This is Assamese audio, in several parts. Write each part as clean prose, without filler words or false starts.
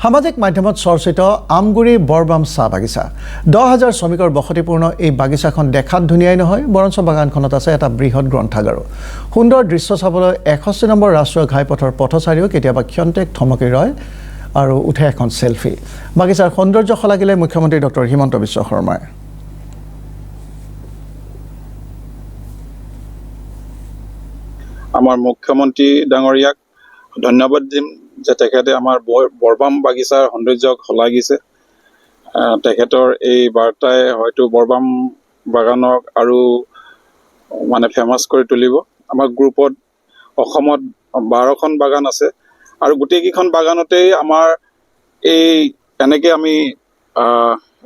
সামাজিক মাধ্যমত চৰ্চিত আমগুৰি বৰবাম চাহ বাগিচা 10,000 শ্ৰমিকৰ বসতিপূৰ্ণ এই বাগিচাখন দেখাত ধুনীয়াই নহয় বৰঞ্চ বাগানখনত আছে এটা বৃহৎ গ্ৰন্থাগাৰো সুন্দৰ দৃশ্য চাবলৈ 61 নম্বৰ ৰাষ্ট্ৰীয় ঘাইপথৰ পথচাৰীও কেতিয়াবা ক্ষন্তেক থমকি ৰয় আৰু উঠে এখন সেলফি বাগিচাৰ সৌন্দৰ্য খলাগিলে মুখ্যমন্ত্ৰী ডক্টৰ হিমন্ত বিশ্ব শৰ্মাই আমাৰ মুখ্যমন্ত্ৰী ডাঙৰীয়াক ধন্যবাদ দিম যে তেখেতে আমাৰ বৰবাম বাগিচাৰ সৌন্দৰ্যক শলাগিছে তেখেতৰ এই বাৰ্তাই হয়তো বৰবাম বাগানক আৰু মানে ফেমাস কৰি তুলিব আমাৰ গ্ৰুপত অসমত 12খন বাগান আছে আৰু গোটেইকেইখন বাগানতেই আমাৰ এই এনেকৈ আমি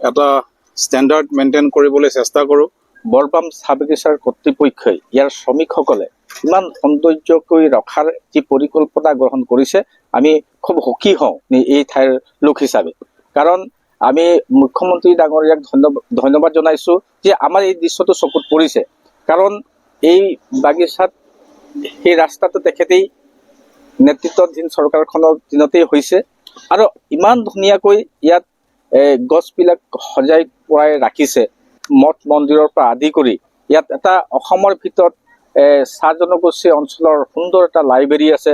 এটা ষ্টেণ্ডাৰ্ড মেইনটেইন কৰিবলৈ চেষ্টা কৰোঁ বৰবাম চাহ বাগিচাৰ কৰ্তৃপক্ষই ইয়াৰ শ্ৰমিকসকলে ইমান সৌন্দৰ্যকৈ ৰখাৰ যি পৰিকল্পনা গ্ৰহণ কৰিছে আমি খুব সুখী হওঁ এই ঠাইৰ লোক হিচাপে কাৰণ আমি মুখ্যমন্ত্ৰী ডাঙৰীয়াক ধন্যবাদ জনাইছোঁ যে আমাৰ এই দৃশ্যটো চকুত পৰিছে কাৰণ এই বাগিচাত সেই ৰাস্তাটো তেখেতেই নেতৃত্বাধীন চৰকাৰখনৰ দিনতেই হৈছে আৰু ইমান ধুনীয়াকৈ ইয়াত গছবিলাক সজাই পৰাই ৰাখিছে মঠ মন্দিৰৰ পৰা আদি কৰি ইয়াত এটা অসমৰ ভিতৰত চাহ জনগোষ্ঠী অঞ্চলৰ সুন্দৰ এটা লাইব্ৰেৰী আছে